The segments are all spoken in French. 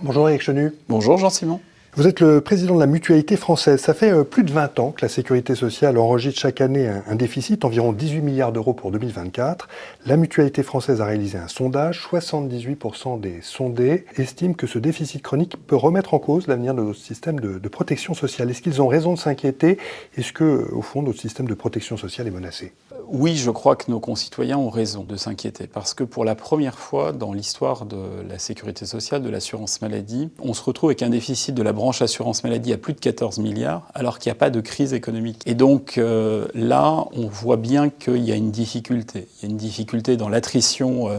Bonjour Eric Chenu. Bonjour Jean-Simon. Vous êtes le président de la Mutualité française. Ça fait plus de 20 ans que la sécurité sociale enregistre chaque année un déficit, environ 18 milliards d'euros pour 2024. La Mutualité française a réalisé un sondage. 78% des sondés estiment que ce déficit chronique peut remettre en cause l'avenir de notre système de protection sociale. Est-ce qu'ils ont raison de s'inquiéter? Est-ce que, au fond, notre système de protection sociale est menacé? Oui, je crois que nos concitoyens ont raison de s'inquiéter parce que pour la première fois dans l'histoire de la sécurité sociale, de l'assurance maladie, on se retrouve avec un déficit de la branche assurance maladie à plus de 14 milliards alors qu'il n'y a pas de crise économique. Et donc là, on voit bien qu'il y a une difficulté. Il y a une difficulté dans l'attrition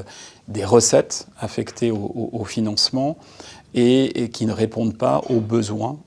des recettes affectées au financement et qui ne répondent pas aux besoins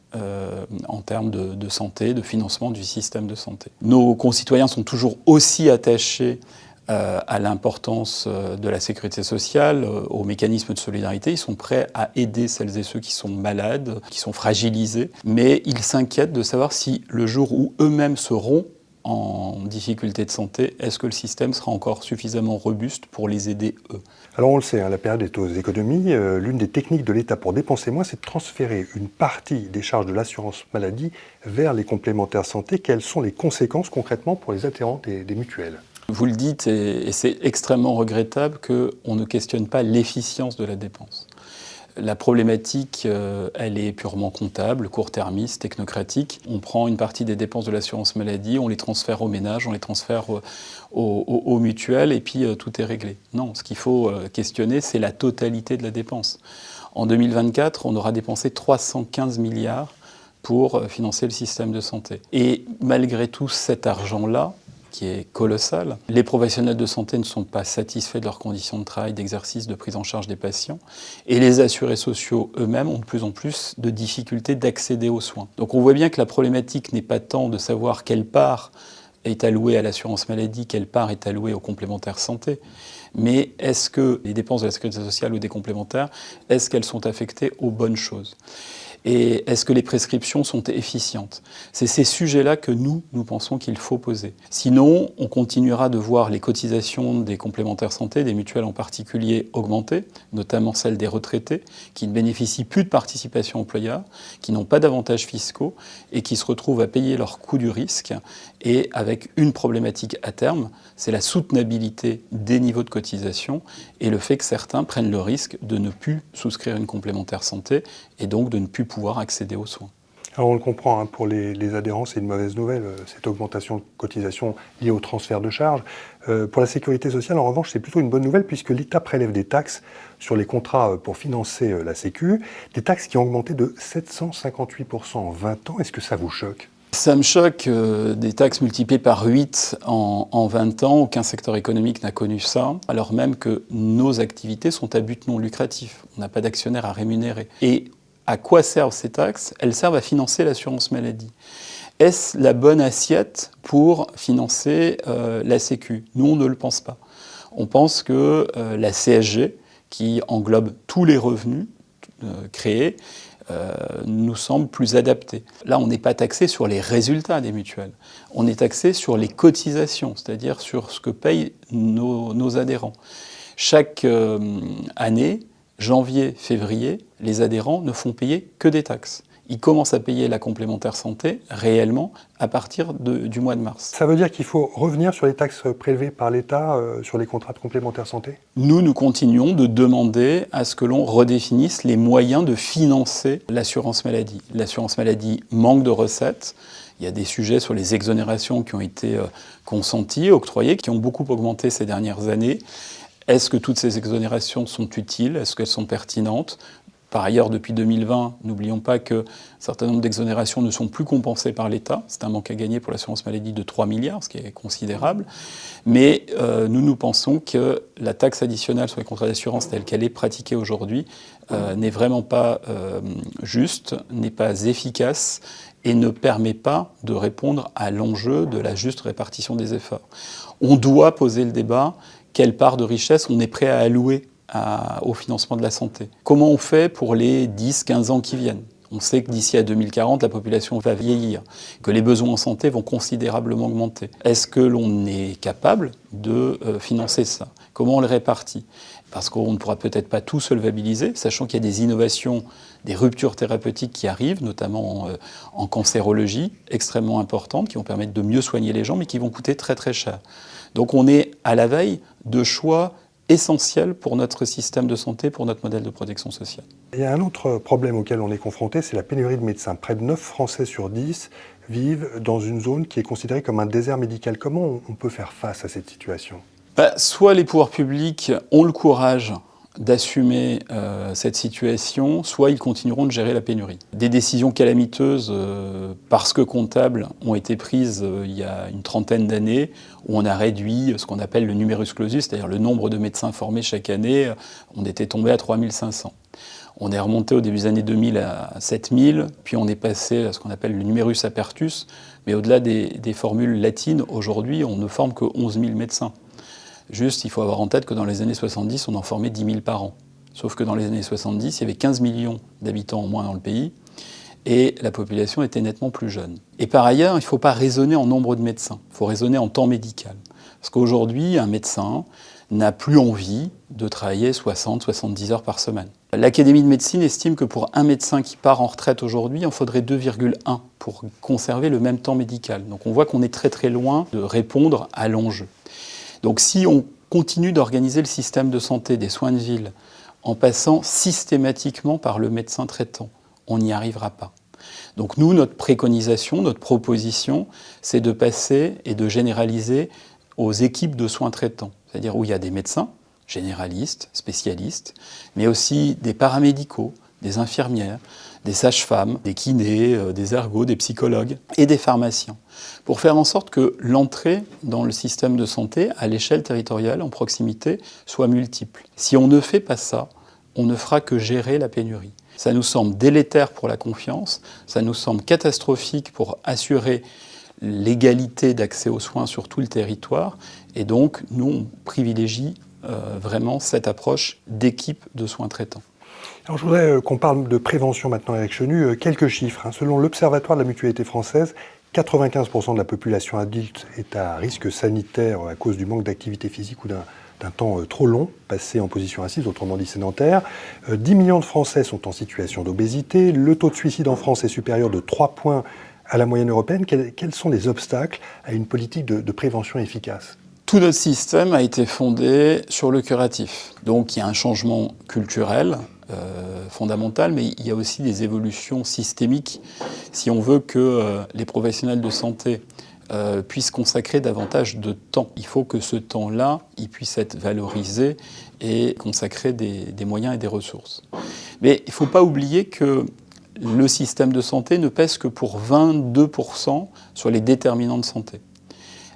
en termes de santé, de financement du système de santé. Nos concitoyens sont toujours aussi attachés à l'importance de la sécurité sociale, aux mécanismes de solidarité. Ils sont prêts à aider celles et ceux qui sont malades, qui sont fragilisés, mais ils s'inquiètent de savoir si le jour où eux-mêmes seront en difficulté de santé, est-ce que le système sera encore suffisamment robuste pour les aider eux? Alors on le sait, la période est aux économies. L'une des techniques de l'État pour dépenser moins, c'est de transférer une partie des charges de l'assurance maladie vers les complémentaires santé. Quelles sont les conséquences concrètement pour les adhérents des mutuelles? Vous le dites, et c'est extrêmement regrettable qu'on ne questionne pas l'efficience de la dépense. La problématique, elle est purement comptable, court-termiste, technocratique. On prend une partie des dépenses de l'assurance maladie, on les transfère aux ménages, on les transfère aux mutuelles et puis tout est réglé. Non, ce qu'il faut questionner, c'est la totalité de la dépense. En 2024, on aura dépensé 315 milliards pour financer le système de santé. Et malgré tout cet argent-là, qui est colossal. Les professionnels de santé ne sont pas satisfaits de leurs conditions de travail, d'exercice, de prise en charge des patients. Et les assurés sociaux eux-mêmes ont de plus en plus de difficultés d'accéder aux soins. Donc on voit bien que la problématique n'est pas tant de savoir quelle part est allouée à l'assurance maladie, quelle part est allouée aux complémentaires santé. Mais est-ce que les dépenses de la sécurité sociale ou des complémentaires, est-ce qu'elles sont affectées aux bonnes choses ? Et est-ce que les prescriptions sont efficientes? C'est ces sujets-là que nous pensons qu'il faut poser. Sinon, on continuera de voir les cotisations des complémentaires santé, des mutuelles en particulier, augmenter, notamment celles des retraités, qui ne bénéficient plus de participation employeur, qui n'ont pas d'avantages fiscaux et qui se retrouvent à payer leur coût du risque. Et avec une problématique à terme, c'est la soutenabilité des niveaux de cotisation et le fait que certains prennent le risque de ne plus souscrire une complémentaire santé et donc de ne plus pouvoir accéder aux soins. Alors on le comprend, pour les adhérents, c'est une mauvaise nouvelle, cette augmentation de cotisation liée au transfert de charges. Pour la sécurité sociale, en revanche, c'est plutôt une bonne nouvelle puisque l'État prélève des taxes sur les contrats pour financer la Sécu, des taxes qui ont augmenté de 758% en 20 ans. Est-ce que ça vous choque ? Ça me choque, des taxes multipliées par 8 en 20 ans. Aucun secteur économique n'a connu ça, alors même que nos activités sont à but non lucratif. On n'a pas d'actionnaires à rémunérer. Et à quoi servent ces taxes? Elles servent à financer l'assurance maladie. Est-ce la bonne assiette pour financer la Sécu? Nous, on ne le pense pas. On pense que la CSG, qui englobe tous les revenus créés, nous semble plus adaptée. Là, on n'est pas taxé sur les résultats des mutuelles. On est taxé sur les cotisations, c'est-à-dire sur ce que payent nos adhérents. Chaque année, janvier, février, les adhérents ne font payer que des taxes. Ils commencent à payer la complémentaire santé réellement à partir du mois de mars. Ça veut dire qu'il faut revenir sur les taxes prélevées par l'État sur les contrats de complémentaire santé? Nous continuons de demander à ce que l'on redéfinisse les moyens de financer l'assurance maladie. L'assurance maladie manque de recettes. Il y a des sujets sur les exonérations qui ont été consentis, octroyés, qui ont beaucoup augmenté ces dernières années. Est-ce que toutes ces exonérations sont utiles? Est-ce qu'elles sont pertinentes? Par ailleurs, depuis 2020, n'oublions pas qu'un certain nombre d'exonérations ne sont plus compensées par l'État. C'est un manque à gagner pour l'assurance maladie de 3 milliards, ce qui est considérable. Mais nous pensons que la taxe additionnelle sur les contrats d'assurance telle qu'elle est pratiquée aujourd'hui n'est vraiment pas juste, n'est pas efficace et ne permet pas de répondre à l'enjeu de la juste répartition des efforts. On doit poser le débat, quelle part de richesse on est prêt à allouer au financement de la santé. Comment on fait pour les 10-15 ans qui viennent? On sait que d'ici à 2040, la population va vieillir, que les besoins en santé vont considérablement augmenter. Est-ce que l'on est capable de financer ça? Comment on le répartit? Parce qu'on ne pourra peut-être pas tout solvabiliser, sachant qu'il y a des innovations, des ruptures thérapeutiques qui arrivent, notamment en cancérologie, extrêmement importantes, qui vont permettre de mieux soigner les gens, mais qui vont coûter très très cher. Donc on est à la veille de choix essentiels pour notre système de santé, pour notre modèle de protection sociale. Il y a un autre problème auquel on est confronté, c'est la pénurie de médecins. Près de 9 Français sur 10 vivent dans une zone qui est considérée comme un désert médical. Comment on peut faire face à cette situation ? Soit les pouvoirs publics ont le courage d'assumer cette situation, soit ils continueront de gérer la pénurie. Des décisions calamiteuses, parce que comptables, ont été prises il y a une trentaine d'années, où on a réduit ce qu'on appelle le numerus clausus, c'est-à-dire le nombre de médecins formés chaque année. On était tombé à 3500. On est remonté au début des années 2000 à 7000, puis on est passé à ce qu'on appelle le numerus apertus, mais au-delà des formules latines, aujourd'hui, on ne forme que 11 000 médecins. Juste, il faut avoir en tête que dans les années 70, on en formait 10 000 par an. Sauf que dans les années 70, il y avait 15 millions d'habitants en moins dans le pays, et la population était nettement plus jeune. Et par ailleurs, il ne faut pas raisonner en nombre de médecins, il faut raisonner en temps médical. Parce qu'aujourd'hui, un médecin n'a plus envie de travailler 60-70 heures par semaine. L'Académie de médecine estime que pour un médecin qui part en retraite aujourd'hui, il en faudrait 2,1 pour conserver le même temps médical. Donc on voit qu'on est très très loin de répondre à l'enjeu. Donc si on continue d'organiser le système de santé des soins de ville en passant systématiquement par le médecin traitant, on n'y arrivera pas. Donc nous, notre préconisation, notre proposition, c'est de passer et de généraliser aux équipes de soins traitants, c'est-à-dire où il y a des médecins, généralistes, spécialistes, mais aussi des paramédicaux, des infirmières, des sages-femmes, des kinés, des ergots, des psychologues et des pharmaciens, pour faire en sorte que l'entrée dans le système de santé, à l'échelle territoriale, en proximité, soit multiple. Si on ne fait pas ça, on ne fera que gérer la pénurie. Ça nous semble délétère pour la confiance, ça nous semble catastrophique pour assurer l'égalité d'accès aux soins sur tout le territoire, et donc nous, on privilégie vraiment cette approche d'équipe de soins traitants. Alors je voudrais qu'on parle de prévention maintenant avec Chenu. Quelques chiffres. Selon l'Observatoire de la mutualité française, 95% de la population adulte est à risque sanitaire à cause du manque d'activité physique ou d'un temps trop long passé en position assise, autrement dit sédentaire. 10 millions de Français sont en situation d'obésité. Le taux de suicide en France est supérieur de 3 points à la moyenne européenne. Quels sont les obstacles à une politique de prévention efficace ? Tout notre système a été fondé sur le curatif. Donc il y a un changement culturel fondamental, mais il y a aussi des évolutions systémiques. Si on veut que les professionnels de santé puissent consacrer davantage de temps, il faut que ce temps-là, il puisse être valorisé et consacrer des moyens et des ressources. Mais il ne faut pas oublier que le système de santé ne pèse que pour 22% sur les déterminants de santé.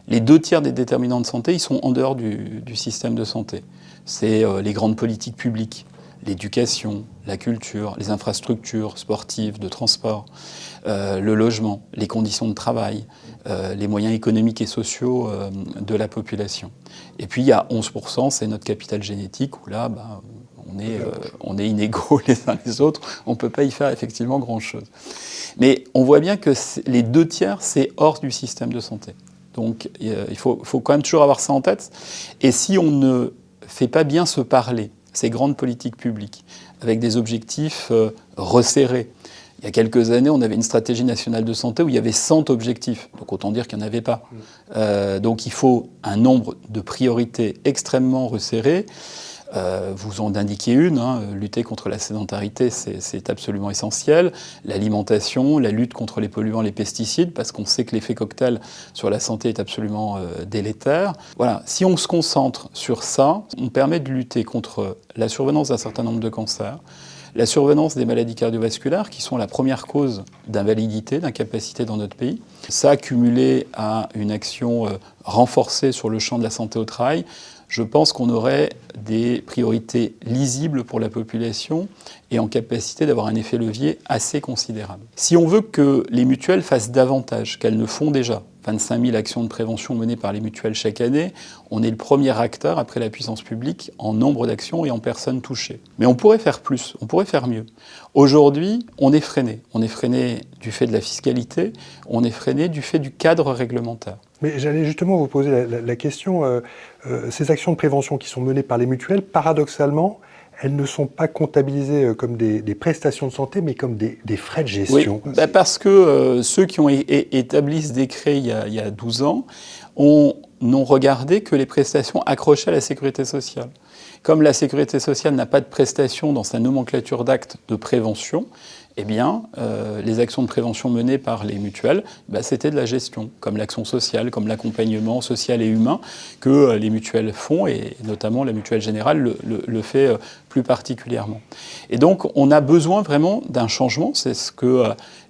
Les 2/3 des déterminants de santé, ils sont en dehors du système de santé. C'est les grandes politiques publiques, l'éducation, la culture, les infrastructures sportives, de transport, le logement, les conditions de travail, les moyens économiques et sociaux de la population. Et puis il y a 11%, c'est notre capital génétique, où là, on est inégaux les uns les autres, on ne peut pas y faire effectivement grand-chose. Mais on voit bien que les 2/3, c'est hors du système de santé. Donc il faut quand même toujours avoir ça en tête. Et si on ne fait pas bien se parler, ces grandes politiques publiques, avec des objectifs resserrés. Il y a quelques années, on avait une stratégie nationale de santé où il y avait 100 objectifs. Donc autant dire qu'il n'y en avait pas. Donc il faut un nombre de priorités extrêmement resserrées. Vous en indiquez une, lutter contre la sédentarité, c'est absolument essentiel. L'alimentation, la lutte contre les polluants, les pesticides, parce qu'on sait que l'effet cocktail sur la santé est absolument délétère. Voilà, si on se concentre sur ça, on permet de lutter contre la survenance d'un certain nombre de cancers, la survenance des maladies cardiovasculaires, qui sont la première cause d'invalidité, d'incapacité dans notre pays. Ça, cumulé à une action renforcée sur le champ de la santé au travail, je pense qu'on aurait des priorités lisibles pour la population et en capacité d'avoir un effet levier assez considérable. Si on veut que les mutuelles fassent davantage qu'elles ne font déjà 25 000 actions de prévention menées par les mutuelles chaque année. On est le premier acteur, après la puissance publique, en nombre d'actions et en personnes touchées. Mais on pourrait faire plus, on pourrait faire mieux. Aujourd'hui, on est freiné. On est freiné du fait de la fiscalité, on est freiné du fait du cadre réglementaire. Mais j'allais justement vous poser la question, ces actions de prévention qui sont menées par les mutuelles, paradoxalement, elles ne sont pas comptabilisées comme des prestations de santé, mais comme des frais de gestion. Oui, parce que ceux qui ont établi ce décret il y a 12 ans n'ont regardé que les prestations accrochées à la sécurité sociale. Comme la sécurité sociale n'a pas de prestations dans sa nomenclature d'actes de prévention, eh bien, les actions de prévention menées par les mutuelles, c'était de la gestion, comme l'action sociale, comme l'accompagnement social et humain que les mutuelles font, et notamment la Mutuelle Générale le fait plus particulièrement. Et donc, on a besoin vraiment d'un changement. C'est ce que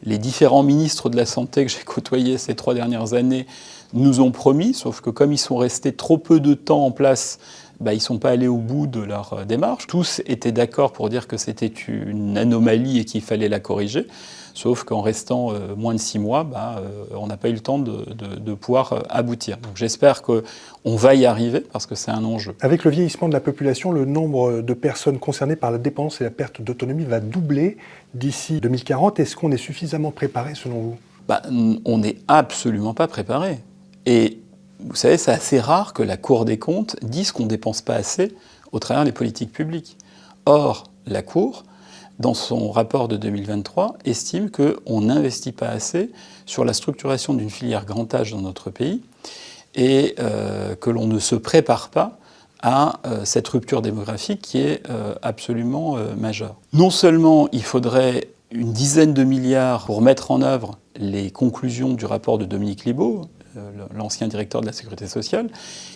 les différents ministres de la Santé que j'ai côtoyés ces 3 dernières années nous ont promis, sauf que comme ils sont restés trop peu de temps en place, ils ne sont pas allés au bout de leur démarche. Tous étaient d'accord pour dire que c'était une anomalie et qu'il fallait la corriger, sauf qu'en restant moins de 6 mois, on n'a pas eu le temps de pouvoir aboutir. Donc j'espère qu'on va y arriver, parce que c'est un enjeu. Avec le vieillissement de la population, le nombre de personnes concernées par la dépendance et la perte d'autonomie va doubler d'ici 2040. Est-ce qu'on est suffisamment préparé selon vous ? On n'est absolument pas préparé. Et vous savez, c'est assez rare que la Cour des comptes dise qu'on ne dépense pas assez au travers des politiques publiques. Or, la Cour, dans son rapport de 2023, estime qu'on n'investit pas assez sur la structuration d'une filière grand âge dans notre pays et que l'on ne se prépare pas à cette rupture démographique qui est absolument majeure. Non seulement il faudrait une dizaine de milliards pour mettre en œuvre les conclusions du rapport de Dominique Libault, l'ancien directeur de la Sécurité sociale,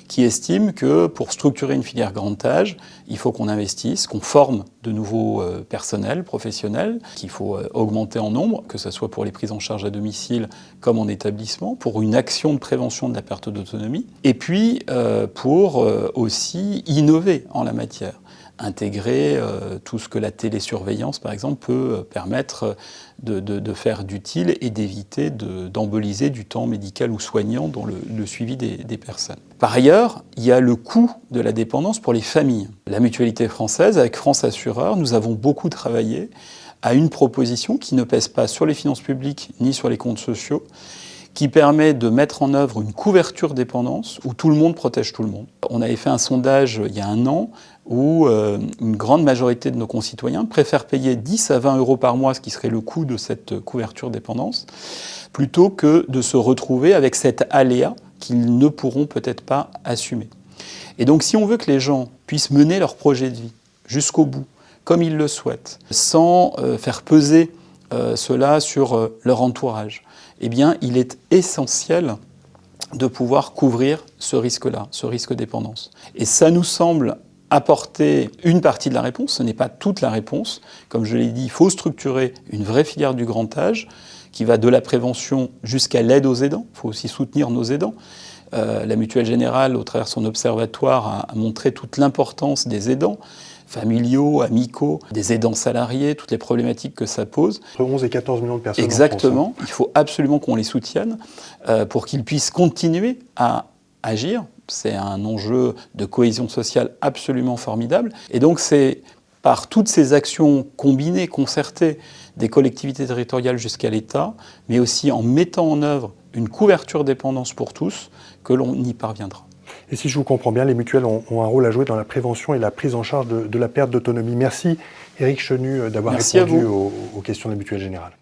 qui estime que pour structurer une filière grand âge, il faut qu'on investisse, qu'on forme de nouveaux personnels professionnels, qu'il faut augmenter en nombre, que ce soit pour les prises en charge à domicile comme en établissement, pour une action de prévention de la perte d'autonomie, et puis pour aussi innover en la matière. Intégrer tout ce que la télésurveillance, par exemple, peut permettre de faire d'utile et d'éviter d'emboliser du temps médical ou soignant dans le suivi des personnes. Par ailleurs, il y a le coût de la dépendance pour les familles. La Mutualité française, avec France Assureur, nous avons beaucoup travaillé à une proposition qui ne pèse pas sur les finances publiques ni sur les comptes sociaux, qui permet de mettre en œuvre une couverture dépendance où tout le monde protège tout le monde. On avait fait un sondage il y a 1 an où une grande majorité de nos concitoyens préfèrent payer 10 à 20 euros par mois, ce qui serait le coût de cette couverture dépendance, plutôt que de se retrouver avec cet aléa qu'ils ne pourront peut-être pas assumer. Et donc si on veut que les gens puissent mener leur projet de vie jusqu'au bout, comme ils le souhaitent, sans faire peser cela sur leur entourage, eh bien, il est essentiel de pouvoir couvrir ce risque-là, ce risque dépendance. Et ça nous semble apporter une partie de la réponse, ce n'est pas toute la réponse. Comme je l'ai dit, il faut structurer une vraie filière du grand âge qui va de la prévention jusqu'à l'aide aux aidants. Il faut aussi soutenir nos aidants. La Mutuelle Générale, au travers de son observatoire, a montré toute l'importance des aidants familiaux, amicaux, des aidants salariés, toutes les problématiques que ça pose. Entre 11 et 14 millions de personnes Exactement. en France. Il faut absolument qu'on les soutienne pour qu'ils puissent continuer à agir. C'est un enjeu de cohésion sociale absolument formidable. Et donc c'est par toutes ces actions combinées, concertées, des collectivités territoriales jusqu'à l'État, mais aussi en mettant en œuvre une couverture dépendance pour tous, que l'on y parviendra. Et si je vous comprends bien, les mutuelles ont un rôle à jouer dans la prévention et la prise en charge de la perte d'autonomie. Merci Éric Chenu d'avoir répondu aux questions de la Mutuelle Générale.